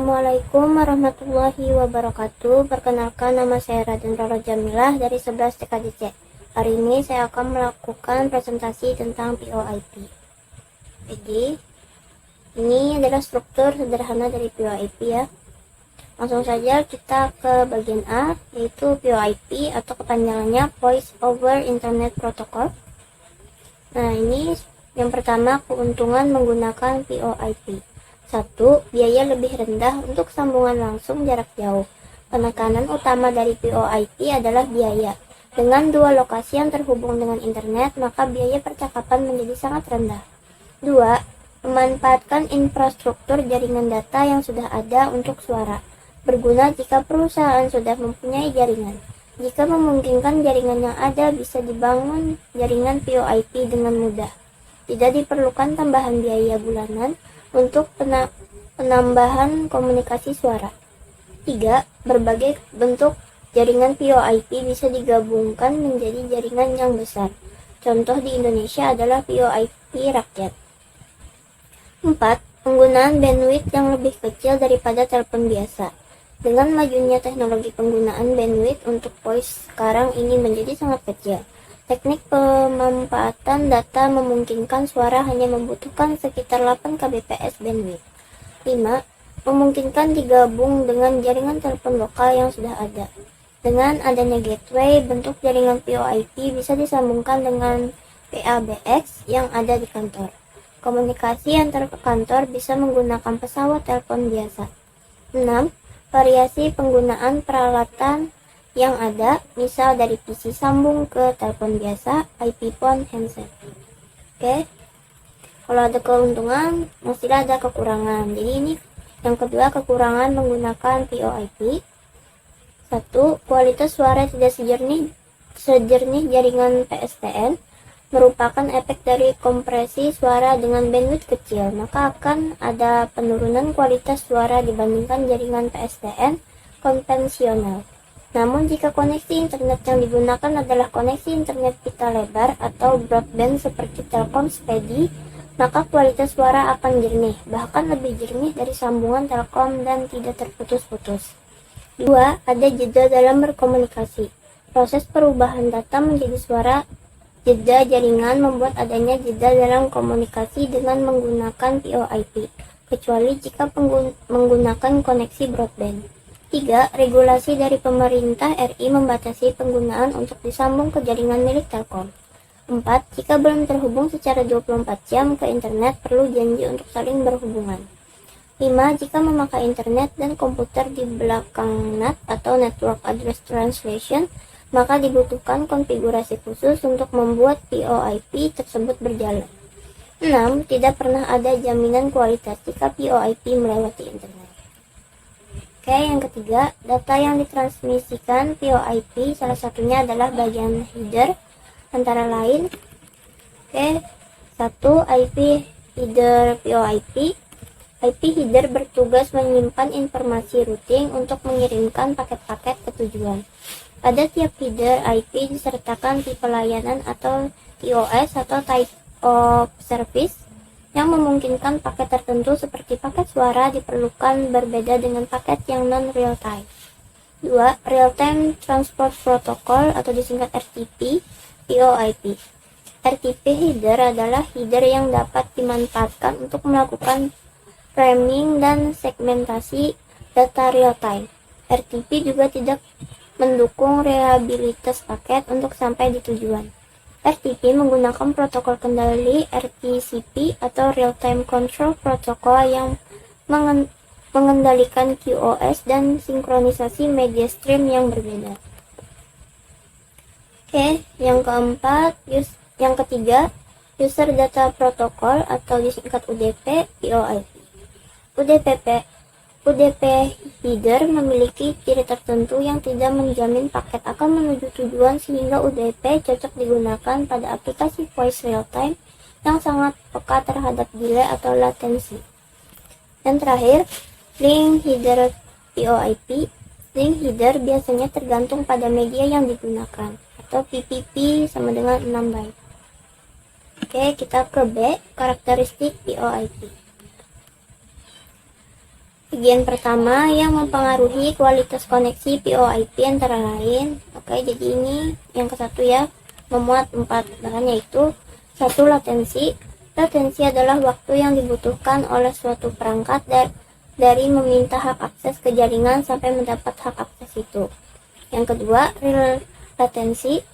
Assalamualaikum warahmatullahi wabarakatuh. Perkenalkan, nama saya Raden Roro Jamilah dari 11 TKDC. Hari ini saya akan melakukan presentasi tentang POIP. Jadi, ini adalah struktur sederhana dari POIP ya. Langsung saja kita ke bagian A, yaitu POIP atau kepanjangannya Voice over Internet Protocol. Nah, ini yang pertama, keuntungan menggunakan POIP. 1. Biaya lebih rendah untuk sambungan langsung jarak jauh. Penekanan utama dari POIP adalah biaya. Dengan dua lokasi yang terhubung dengan internet, maka biaya percakapan menjadi sangat rendah. 2. Memanfaatkan infrastruktur jaringan data yang sudah ada untuk suara. Berguna jika perusahaan sudah mempunyai jaringan. Jika memungkinkan jaringan yang ada, bisa dibangun jaringan POIP dengan mudah. Tidak diperlukan tambahan biaya bulanan untuk penambahan komunikasi suara. 3. Berbagai bentuk jaringan POIP bisa digabungkan menjadi jaringan yang besar. Contoh di Indonesia adalah POIP rakyat. 4. Penggunaan bandwidth yang lebih kecil daripada telepon biasa. Dengan majunya teknologi, penggunaan bandwidth untuk voice sekarang ini menjadi sangat kecil. Teknik pemanfaatan data memungkinkan suara hanya membutuhkan sekitar 8 kbps bandwidth. 5. Memungkinkan digabung dengan jaringan telepon lokal yang sudah ada. Dengan adanya gateway, bentuk jaringan POIP bisa disambungkan dengan PABX yang ada di kantor. Komunikasi antar kantor bisa menggunakan pesawat telepon biasa. 6. Variasi penggunaan peralatan yang ada, misal dari PC sambung ke telepon biasa, IP phone, handset. Oke. Kalau ada keuntungan, mestilah ada kekurangan. Jadi ini yang kedua, kekurangan menggunakan POIP. 1. Kualitas suara tidak sejernih jaringan PSTN. Merupakan efek dari kompresi suara dengan bandwidth kecil, maka akan ada penurunan kualitas suara dibandingkan jaringan PSTN konvensional. Namun jika koneksi internet yang digunakan adalah koneksi internet pita lebar atau broadband seperti Telkom Speedy, maka kualitas suara akan jernih, bahkan lebih jernih dari sambungan Telkom dan tidak terputus-putus. 2. Ada jeda dalam berkomunikasi. Proses perubahan data menjadi suara. Jeda jaringan membuat adanya jeda dalam komunikasi dengan menggunakan POIP, kecuali jika menggunakan koneksi broadband. 3. Regulasi dari pemerintah RI membatasi penggunaan untuk disambung ke jaringan milik Telkom. 4. Jika belum terhubung secara 24 jam ke internet, perlu janji untuk saling berhubungan. 5. Jika memakai internet dan komputer di belakang NAT atau Network Address Translation, maka dibutuhkan konfigurasi khusus untuk membuat POIP tersebut berjalan. 6. Tidak pernah ada jaminan kualitas jika POIP melewati internet. Oke, yang ketiga, data yang ditransmisikan POIP salah satunya adalah bagian header, antara lain 1. IP header POIP. IP header bertugas menyimpan informasi routing untuk mengirimkan paket-paket ke tujuan. Pada tiap header IP disertakan tipe layanan atau TOS atau Type of Service yang memungkinkan paket tertentu seperti paket suara diperlukan berbeda dengan paket yang non-real time. 2. Real-time Transport Protocol atau disingkat RTP POIP. RTP header adalah header yang dapat dimanfaatkan untuk melakukan framing dan segmentasi data real-time. RTP juga tidak mendukung reliabilitas paket untuk sampai di tujuan. RTP menggunakan protokol kendali RTCP atau Real-Time Control Protocol yang mengendalikan QoS dan sinkronisasi media stream yang berbeda. Oke, yang ketiga, User Data Protocol atau disingkat UDP POIP. UDP header memiliki ciri tertentu yang tidak menjamin paket akan menuju tujuan, sehingga UDP cocok digunakan pada aplikasi voice real-time yang sangat peka terhadap delay atau latensi. Dan terakhir, link header POIP. Link header biasanya tergantung pada media yang digunakan, atau PPP sama dengan 6 byte. Oke, kita ke B, karakteristik POIP. Bagian pertama yang mempengaruhi kualitas koneksi VoIP antara lain. Oke, jadi ini yang ke satu ya, memuat 4 bahan, yaitu 1. Latensi. Latensi adalah waktu yang dibutuhkan oleh suatu perangkat dari meminta hak akses ke jaringan sampai mendapat hak akses itu. Yang kedua, real latensi.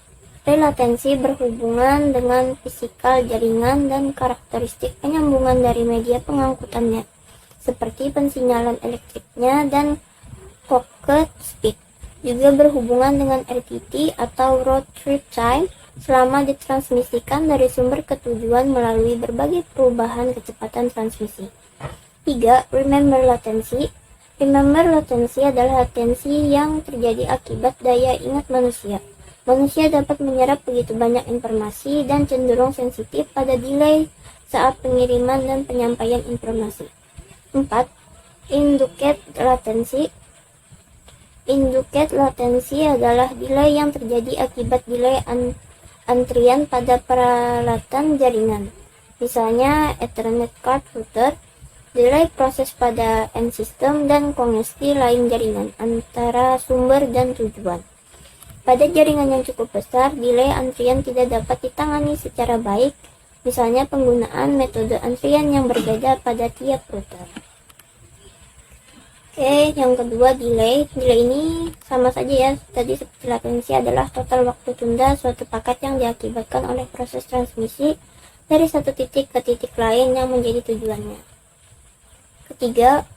Real latensi berhubungan dengan fisikal jaringan dan karakteristik penyambungan dari media pengangkutannya, seperti pensinyalan elektriknya dan packet speed. Juga berhubungan dengan RTT atau round trip time selama ditransmisikan dari sumber ke tujuan melalui berbagai perubahan kecepatan transmisi. 3. Remember latency. Remember latency adalah latensi yang terjadi akibat daya ingat manusia. Manusia dapat menyerap begitu banyak informasi dan cenderung sensitif pada delay saat pengiriman dan penyampaian informasi. 4. Induced latency. Induced latency adalah delay yang terjadi akibat delay antrian pada peralatan jaringan. Misalnya Ethernet card router, delay proses pada end system, dan kongesti lain jaringan antara sumber dan tujuan. Pada jaringan yang cukup besar, delay antrian tidak dapat ditangani secara baik, misalnya penggunaan metode antrian yang berbeda pada tiap router. Oke, yang kedua delay. Delay ini sama saja ya, tadi seperti latensi adalah total waktu tunda suatu paket yang diakibatkan oleh proses transmisi dari satu titik ke titik lain yang menjadi tujuannya. Ketiga,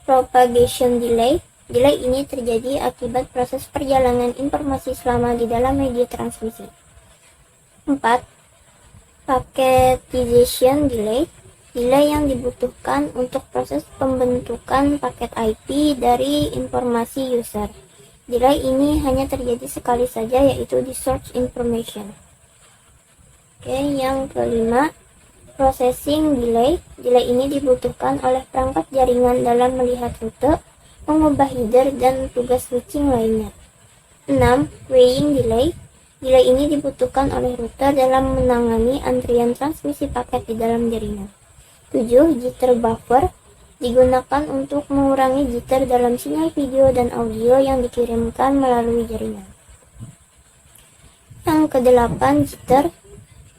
propagation delay. Delay ini terjadi akibat proses perjalanan informasi selama di dalam media transmisi. 4. Packetization delay. Delay yang dibutuhkan untuk proses pembentukan paket IP dari informasi user. Delay ini hanya terjadi sekali saja, yaitu di source information. Oke, yang kelima, processing delay. Delay ini dibutuhkan oleh perangkat jaringan dalam melihat rute, mengubah header, dan tugas switching lainnya. 6. Weighing delay. Delay ini dibutuhkan oleh router dalam menangani antrian transmisi paket di dalam jaringan. 7. Jitter buffer. Digunakan untuk mengurangi jitter dalam sinyal video dan audio yang dikirimkan melalui jaringan. Yang kedelapan, jitter.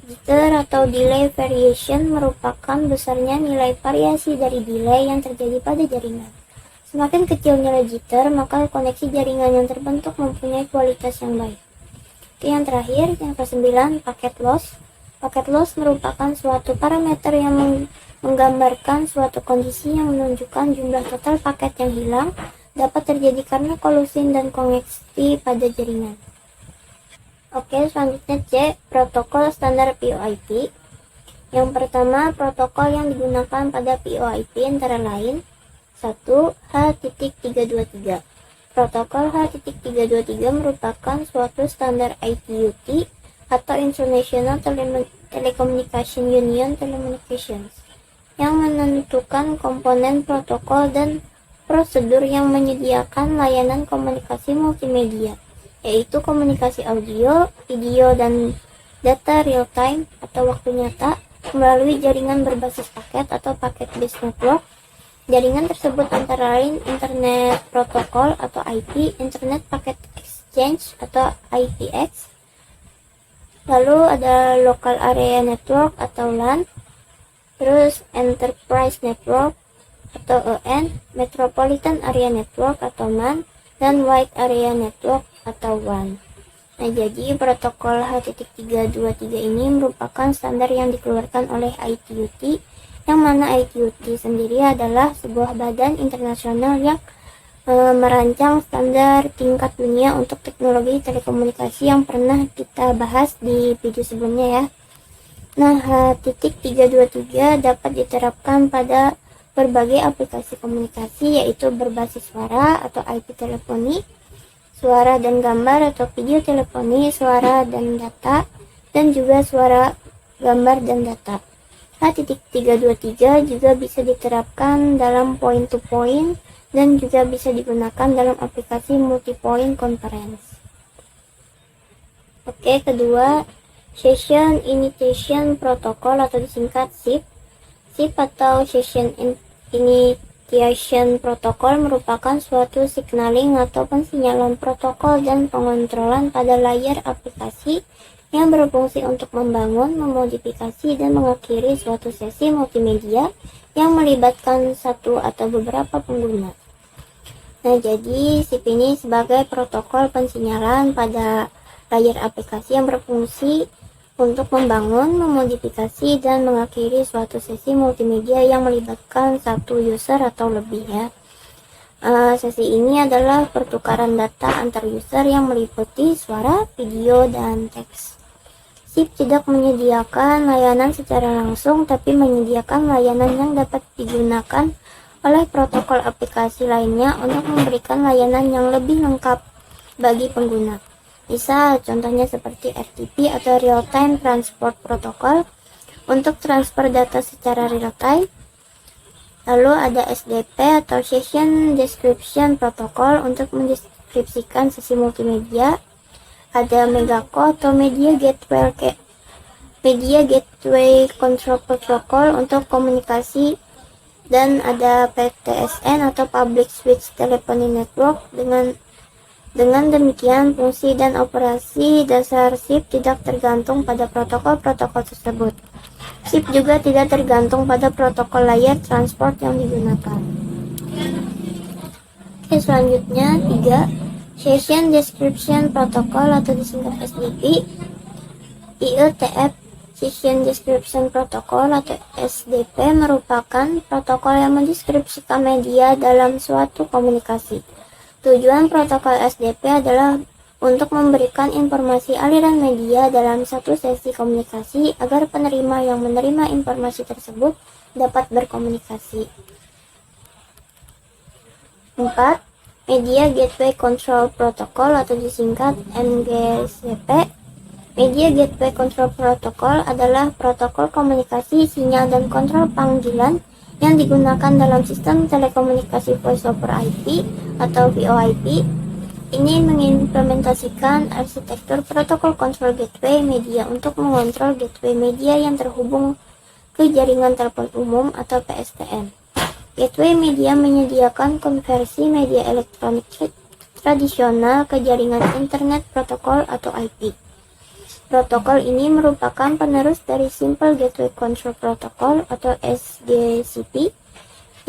Jitter atau delay variation merupakan besarnya nilai variasi dari delay yang terjadi pada jaringan. Semakin kecil nilai jitter, maka koneksi jaringan yang terbentuk mempunyai kualitas yang baik. Yang terakhir, yang ke-9, packet loss. Packet loss merupakan suatu parameter yang menggambarkan suatu kondisi yang menunjukkan jumlah total paket yang hilang dapat terjadi karena kolusin dan kongesti pada jaringan. Oke, selanjutnya C, protokol standar VoIP. Yang pertama, protokol yang digunakan pada VoIP antara lain 1. H.323. Protokol H.323 merupakan suatu standar ITU-T atau International Telecommunication Union Telecommunications yang menentukan komponen protokol dan prosedur yang menyediakan layanan komunikasi multimedia, yaitu komunikasi audio, video, dan data real-time atau waktu nyata melalui jaringan berbasis paket atau packet-based network. Jaringan tersebut antara lain Internet Protocol atau IP, Internet Packet Exchange atau IPX, lalu ada Local Area Network atau LAN, terus Enterprise Network atau EN, Metropolitan Area Network atau MAN, dan Wide Area Network atau WAN. Nah, jadi protokol H.323 ini merupakan standar yang dikeluarkan oleh ITU-T, yang mana ITU-T sendiri adalah sebuah badan internasional yang merancang standar tingkat dunia untuk teknologi telekomunikasi yang pernah kita bahas di video sebelumnya ya. Nah, H.323 dapat diterapkan pada berbagai aplikasi komunikasi, yaitu berbasis suara atau IP teleponi, suara dan gambar atau video teleponi, suara dan data, dan juga suara, gambar, dan data. H.323 juga bisa diterapkan dalam point-to-point dan juga bisa digunakan dalam aplikasi multi-point conference. Oke, kedua, Session Initiation Protocol atau disingkat SIP. SIP atau Session Initiation Communication Protocol merupakan suatu signaling atau pensinyalan protokol dan pengontrolan pada layar aplikasi yang berfungsi untuk membangun, memodifikasi, dan mengakhiri suatu sesi multimedia yang melibatkan satu atau beberapa pengguna. Nah, jadi SIP ini sebagai protokol pensinyalan pada layar aplikasi yang berfungsi untuk membangun, memodifikasi, dan mengakhiri suatu sesi multimedia yang melibatkan satu user atau lebih ya. Sesi ini adalah pertukaran data antar user yang meliputi suara, video, dan teks. SIP tidak menyediakan layanan secara langsung, tapi menyediakan layanan yang dapat digunakan oleh protokol aplikasi lainnya untuk memberikan layanan yang lebih lengkap bagi pengguna. Misal, contohnya seperti RTP atau Real Time Transport Protocol untuk transfer data secara real time. Lalu ada SDP atau Session Description Protocol untuk mendeskripsikan sesi multimedia. Ada Megacode atau Media Gateway Control Protocol untuk komunikasi, dan ada PTSN atau Public Switch Telephony Network. Dengan demikian, fungsi dan operasi dasar SIP tidak tergantung pada protokol-protokol tersebut. SIP juga tidak tergantung pada protokol layar transport yang digunakan. Oke, selanjutnya 3. Session Description Protocol atau disingkat SDP. IETF Session Description Protocol atau SDP merupakan protokol yang mendeskripsikan media dalam suatu komunikasi. Tujuan protokol SDP adalah untuk memberikan informasi aliran media dalam satu sesi komunikasi agar penerima yang menerima informasi tersebut dapat berkomunikasi. 4. Media Gateway Control Protocol atau disingkat MGCP. Media Gateway Control Protocol adalah protokol komunikasi, sinyal, dan kontrol panggilan yang digunakan dalam sistem telekomunikasi Voice over IP atau VoIP. Ini mengimplementasikan arsitektur protokol kontrol gateway media untuk mengontrol gateway media yang terhubung ke jaringan telepon umum atau PSTN. Gateway media menyediakan konversi media elektronik tradisional ke jaringan internet protokol atau IP. Protokol ini merupakan penerus dari Simple Gateway Control Protocol atau SGCP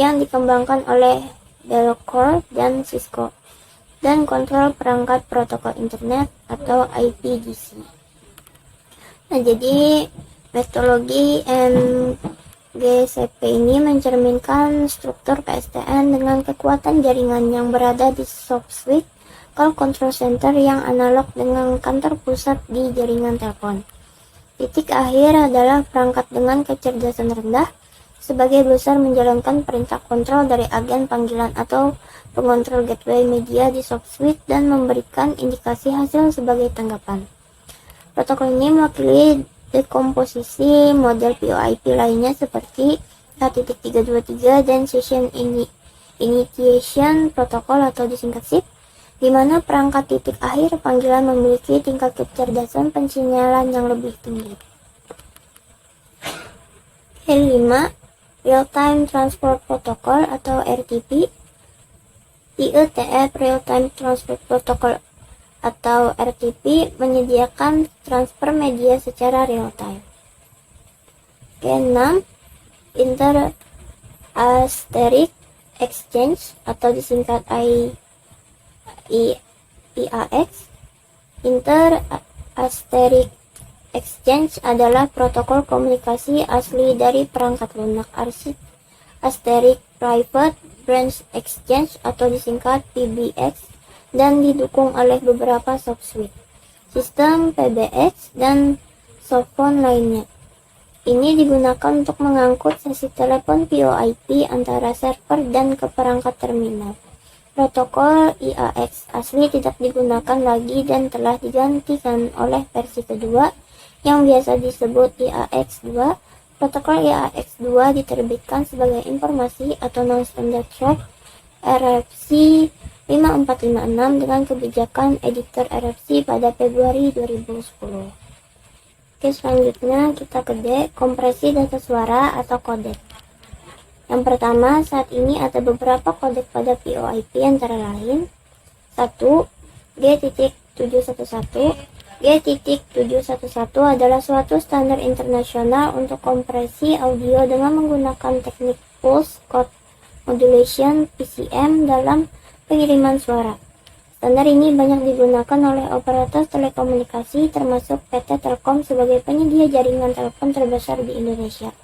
yang dikembangkan oleh Bellcore dan Cisco, dan kontrol perangkat protokol internet atau IPDC. Nah, jadi metodologi MGCP ini mencerminkan struktur PSTN dengan kekuatan jaringan yang berada di subswitch call control center yang analog dengan kantor pusat di jaringan telepon. Titik akhir adalah perangkat dengan kecerdasan rendah sebagai buzzer menjalankan perintah kontrol dari agen panggilan atau pengontrol gateway media di subswitch dan memberikan indikasi hasil sebagai tanggapan. Protokol ini mewakili dekomposisi model VoIP lainnya seperti H.323 dan Session Initiation Protocol atau disingkat SIP, di mana perangkat titik akhir panggilan memiliki tingkat kecerdasan pensinyalan yang lebih tinggi. 5. Real Time Transport Protocol atau RTP. IETF Real Time Transport Protocol atau RTP menyediakan transfer media secara real time. 6. Inter-Asterisk Exchange atau disingkat IAX. Inter-Asterisk Exchange adalah protokol komunikasi asli dari perangkat lunak Asterisk Private Branch Exchange atau disingkat PBX dan didukung oleh beberapa subswitch, sistem PBX, dan softphone lainnya. Ini digunakan untuk mengangkut sesi telepon VoIP antara server dan ke perangkat terminal. Protokol IAX asli tidak digunakan lagi dan telah digantikan oleh versi kedua yang biasa disebut IAX2. Protokol IAX2 diterbitkan sebagai informasi atau non-standard track RFC 5456 dengan kebijakan editor RFC pada Februari 2010. Oke, selanjutnya kita ke D, kompresi data suara atau codec. Yang pertama, saat ini ada beberapa kodek pada VoIP antara lain 1. G.711. G.711 adalah suatu standar internasional untuk kompresi audio dengan menggunakan teknik Pulse Code Modulation (PCM) dalam pengiriman suara. Standar ini banyak digunakan oleh operator telekomunikasi termasuk PT Telkom sebagai penyedia jaringan telepon terbesar di Indonesia.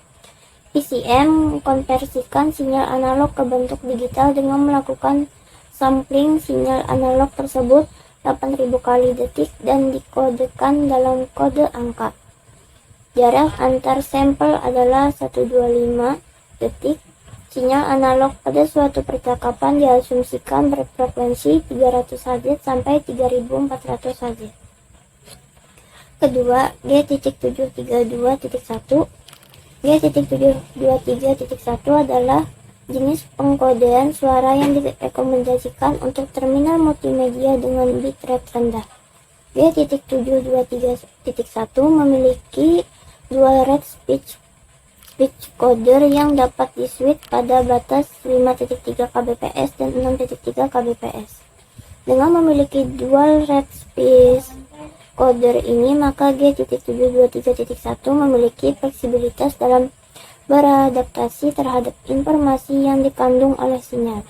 PCM mengkonversikan sinyal analog ke bentuk digital dengan melakukan sampling sinyal analog tersebut 8.000 kali detik dan dikodekan dalam kode angka. Jarak antar sampel adalah 125 detik. Sinyal analog pada suatu percakapan diasumsikan berfrekuensi 300 Hz sampai 3400 Hz. Kedua, G.732.1. G.723.1 adalah jenis pengkodean suara yang direkomendasikan untuk terminal multimedia dengan bitrate rendah. G.723.1 memiliki dual rate speech coder yang dapat di-switch pada batas 5.3 kbps dan 6.3 kbps. Dengan memiliki dual rate speech coder ini, maka G.723.1 memiliki fleksibilitas dalam beradaptasi terhadap informasi yang dikandung oleh sinyal.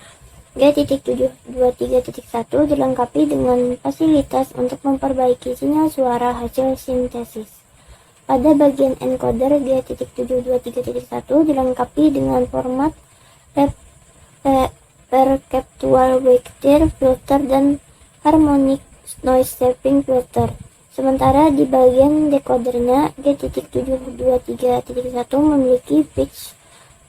G.723.1 dilengkapi dengan fasilitas untuk memperbaiki sinyal suara hasil sintesis. Pada bagian encoder, G.723.1 dilengkapi dengan format perceptual Wagner filter dan harmonic noise shaping filter. Sementara di bagian decodernya, G.723.1 memiliki pitch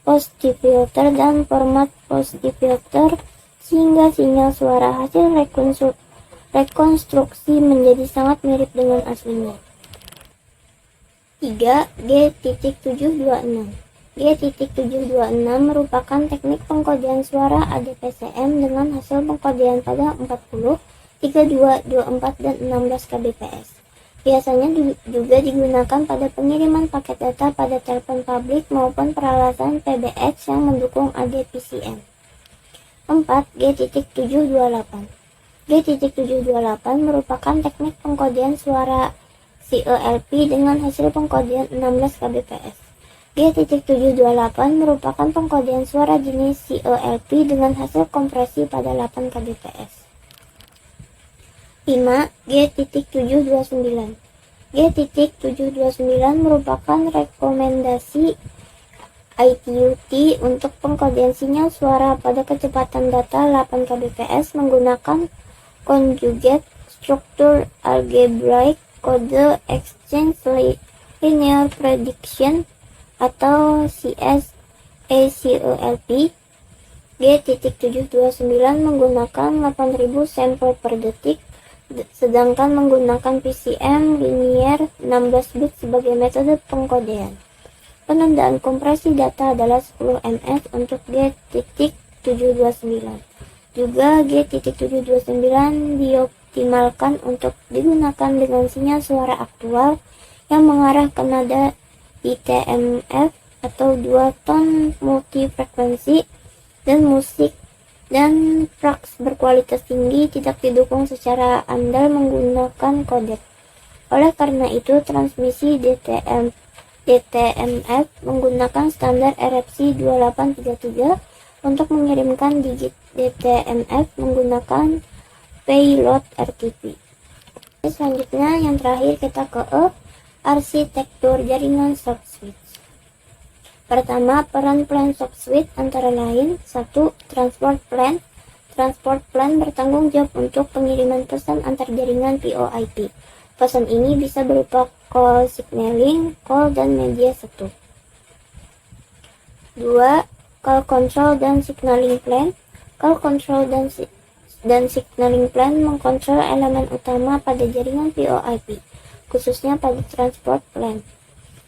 positive filter dan format positive filter sehingga sinyal suara hasil rekonstruksi menjadi sangat mirip dengan aslinya. 3. G.726. G.726 merupakan teknik pengkodean suara ADPCM dengan hasil pengkodean pada 40, 32, 24, dan 16 kbps. Biasanya juga digunakan pada pengiriman paket data pada telepon publik maupun peralatan PBX yang mendukung ADPCM. 4. G.728. G.728 merupakan teknik pengkodean suara CELP dengan hasil pengkodean 16 kbps. G.728 merupakan pengkodean suara jenis CELP dengan hasil kompresi pada 8 kbps. 5. G.729. G.729 merupakan rekomendasi ITU-T untuk pengkodean sinyal suara pada kecepatan data 8 kbps menggunakan Conjugate Structure Algebraic Code Exchange Linear Prediction atau CSACELP. G.729 menggunakan 8.000 sampel per detik, sedangkan menggunakan PCM linear 16 bit sebagai metode pengkodean. Penandaan kompresi data adalah 10 ms untuk G.729. Juga G.729 dioptimalkan untuk digunakan dengan sinyal suara aktual yang mengarah ke nada ITMF atau dual tone multifrekuensi dan musik dan tracks berkualitas tinggi tidak didukung secara andal menggunakan kodek. Oleh karena itu, transmisi DTMF menggunakan standar RFC 2833 untuk mengirimkan digit DTMF menggunakan payload RTP. Selanjutnya yang terakhir kita ke arsitektur jaringan soft switch. Pertama, peran plan soft switch antara lain 1. Transport plan. Transport plan bertanggung jawab untuk pengiriman pesan antar jaringan VoIP. Pesan ini bisa berupa call signaling, call, dan media 1. 2. Call control dan signaling plan. Call control dan signaling plan mengkontrol elemen utama pada jaringan VoIP, khususnya pada transport plan.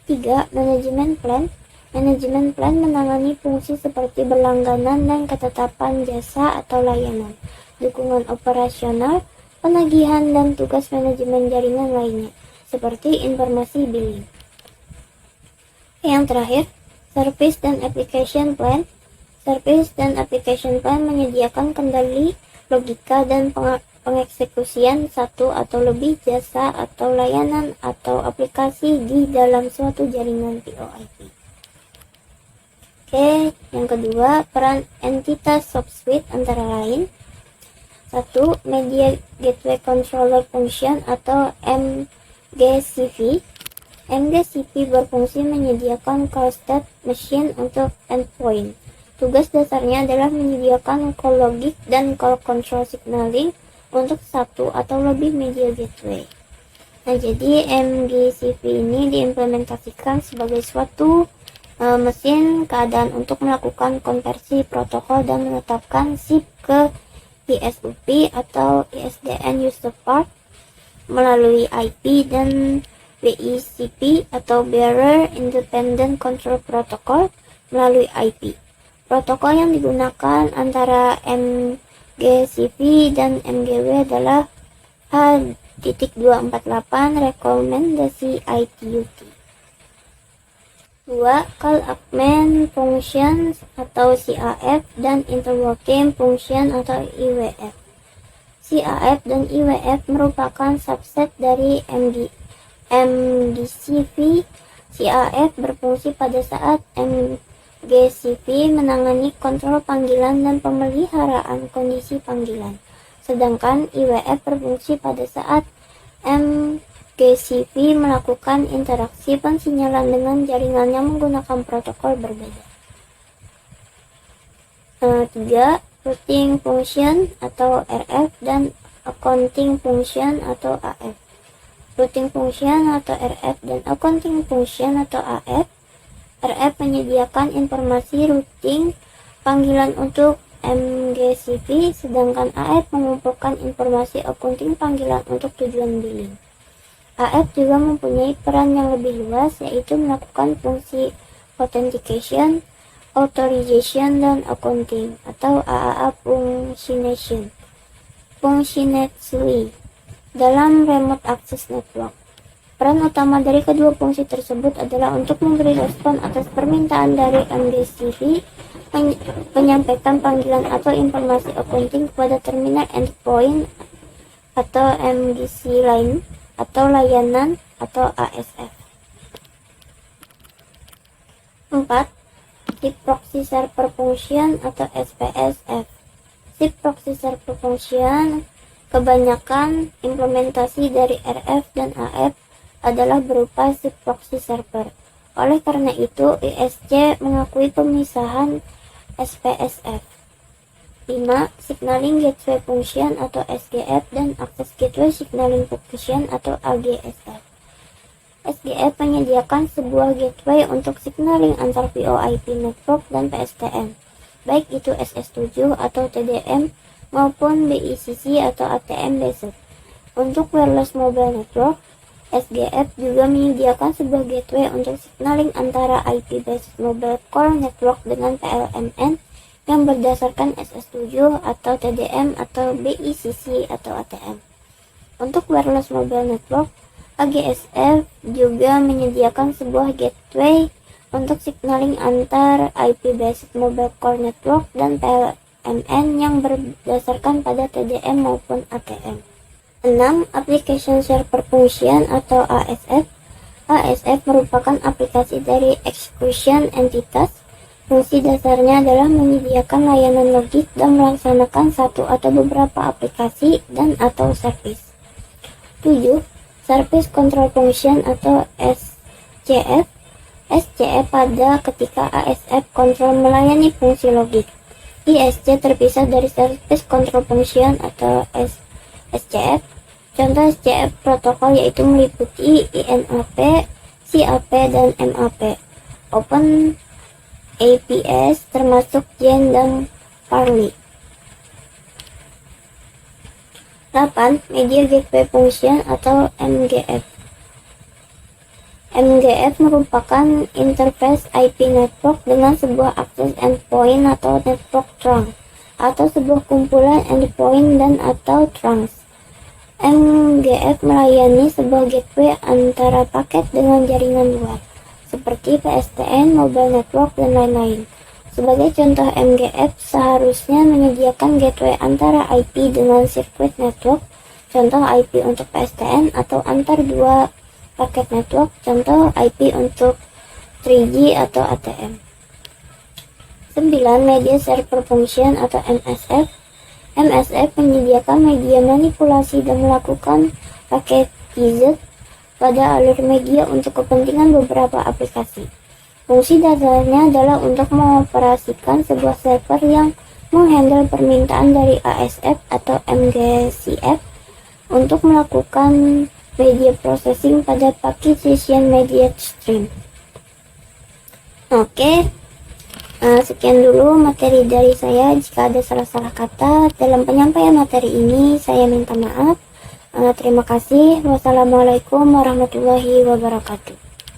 3. Manajemen plan. Manajemen plan menangani fungsi seperti berlangganan dan ketetapan jasa atau layanan, dukungan operasional, penagihan, dan tugas manajemen jaringan lainnya, seperti informasi billing. Yang terakhir, service dan application plan. Service dan application plan menyediakan kendali, logika, dan pengeksekusian satu atau lebih jasa atau layanan atau aplikasi di dalam suatu jaringan VoIP. Oke, yang kedua, peran entitas subsuite antara lain. 1. Media Gateway Controller Function atau MGCP. MGCP berfungsi menyediakan call-state machine untuk endpoint. Tugas dasarnya adalah menyediakan call logic dan call control signaling untuk satu atau lebih media gateway. Nah, jadi MGCP ini diimplementasikan sebagai suatu mesin keadaan untuk melakukan konversi protokol dan menetapkan SIP ke ISUP atau ISDN User Part melalui IP dan BICP atau Bearer Independent Control Protocol melalui IP. Protokol yang digunakan antara MGCP dan MGW adalah H.248 rekomendasi ITUT. 2. Call Augment Functions atau CAF dan Interworking Function atau IWF. CAF dan IWF merupakan subset dari MGCP. CAF berfungsi pada saat MGCP menangani kontrol panggilan dan pemeliharaan kondisi panggilan, sedangkan IWF berfungsi pada saat MGCP melakukan interaksi pensinyalan dengan jaringannya menggunakan protokol berbeda. 3. Routing Function atau RF dan Accounting Function atau AF. Routing Function atau RF dan Accounting Function atau AF. RF menyediakan informasi routing panggilan untuk MGCP, sedangkan AF mengumpulkan informasi accounting panggilan untuk tujuan billing. AF juga mempunyai peran yang lebih luas, yaitu melakukan fungsi authentication, authorization, dan accounting atau AAA functionally dalam remote access network. Peran utama dari kedua fungsi tersebut adalah untuk memberi respon atas permintaan dari MGCP, menyampaikan panggilan atau informasi accounting kepada terminal endpoint atau MGC lain atau layanan atau ASF. 4. SIP Proxy Server Function atau SPSF. SIP Proxy Server Function kebanyakan implementasi dari RF dan AF adalah berupa SIP proxy server. Oleh karena itu, ISC mengakui pemisahan SPSF. 5. Signaling Gateway Function atau SGF dan Access Gateway Signaling Function atau AGSF. SGF menyediakan sebuah gateway untuk signaling antar VoIP network dan PSTN, baik itu SS7 atau TDM maupun BICC atau ATM based. Untuk wireless mobile network, SGF juga menyediakan sebuah gateway untuk signaling antara IP-based mobile core network dengan PLMN yang berdasarkan SS7 atau TDM atau BICC atau ATM. Untuk wireless mobile network, AGSF juga menyediakan sebuah gateway untuk signaling antar IP-based mobile core network dan PLMN yang berdasarkan pada TDM maupun ATM. 6. Application Server Function atau ASF. ASF merupakan aplikasi dari execution entitas. Fungsi dasarnya adalah menyediakan layanan logik dan melaksanakan satu atau beberapa aplikasi dan atau service. 7. Service Control Function atau SCF. SCF pada ketika ASF Control melayani fungsi logik. ISC terpisah dari Service Control Function atau SCF. Contoh SCF protokol yaitu meliputi INAP, CAP, dan MAP. Open APS termasuk Gen dan Parley. 8. Media Gateway Function atau MGF. MGF merupakan interface IP network dengan sebuah akses endpoint atau network trunk, atau sebuah kumpulan endpoint dan atau trunks. MGF melayani sebuah gateway antara paket dengan jaringan luar, seperti PSTN, mobile network, dan lain-lain. Sebagai contoh, MGF seharusnya menyediakan gateway antara IP dengan circuit network, contoh IP untuk PSTN, atau antar dua paket network, contoh IP untuk 3G atau ATM. 9. Media Server Function atau MSF. MSF menyediakan media manipulasi dan melakukan packetized pada alur media untuk kepentingan beberapa aplikasi. Fungsi dasarnya adalah untuk mengoperasikan sebuah server yang menghandle permintaan dari ASF atau MGCF untuk melakukan media processing pada packetization media stream. Oke, sekian dulu materi dari saya. Jika ada salah-salah kata dalam penyampaian materi ini, saya minta maaf. Terima kasih. Wassalamualaikum warahmatullahi wabarakatuh.